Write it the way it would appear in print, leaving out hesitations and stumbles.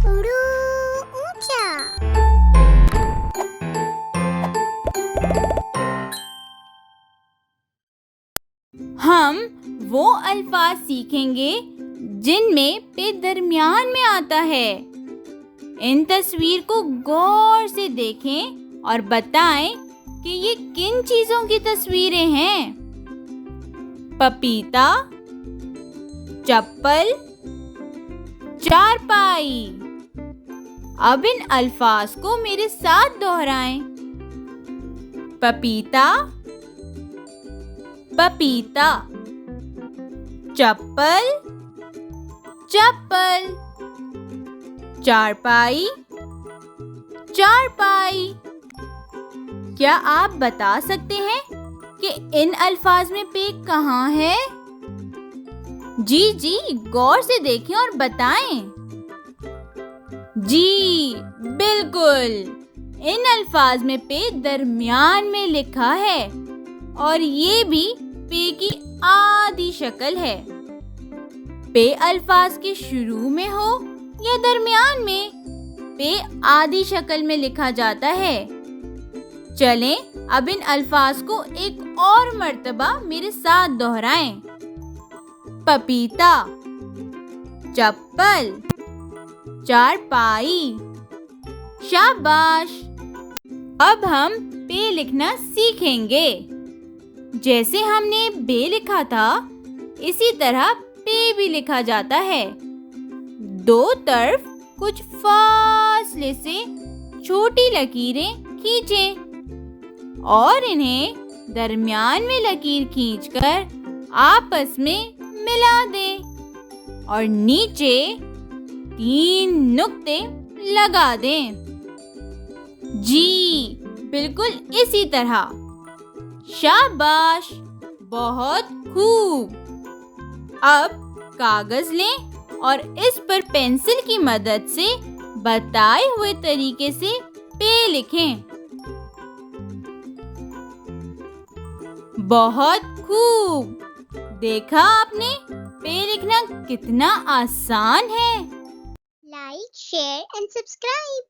उड़ो ऊंचा। हम वो अल्फाज सीखेंगे जिनमें पे दरमियान में आता है। इन तस्वीर को गौर से देखें और बताएं कि ये किन चीजों की तस्वीरें हैं। पपीता, चप्पल, चारपाई। अब इन अल्फाज को मेरे साथ दोहराएं। पपीता, पपीता, चप्पल, चप्पल, चारपाई, चारपाई। क्या आप बता सकते हैं कि इन अल्फाज में पे कहाँ है? जी, गौर से देखें और बताएं। जी, बिल्कुल। इन अल्फाज में पे दरमियान में लिखा है और ये भी पे की आधी शक्ल है। पे अल्फाज के शुरू में हो या दरमियान में, पे आधी शक्ल में लिखा जाता है। चलें अब इन अल्फाज को एक और मर्तबा मेरे साथ दोहराएं। पपीता, चप्पल, चारपाई। शाबाश। अब हम पे लिखना सीखेंगे। जैसे हमने बे लिखा था, इसी तरह पे भी लिखा जाता है। दो तरफ कुछ फासले से छोटी लकीरें खींचें और इन्हें दरमियान में लकीर खींचकर आपस में मिला दें और नीचे 3 नुक्ते लगा दें। जी, बिल्कुल इसी तरह। शाबाश, बहुत खूब। अब कागज लें और इस पर पेंसिल की मदद से बताए हुए तरीके से पे लिखें। बहुत खूब। देखा आपने, पे लिखना कितना आसान है। Like, share and subscribe.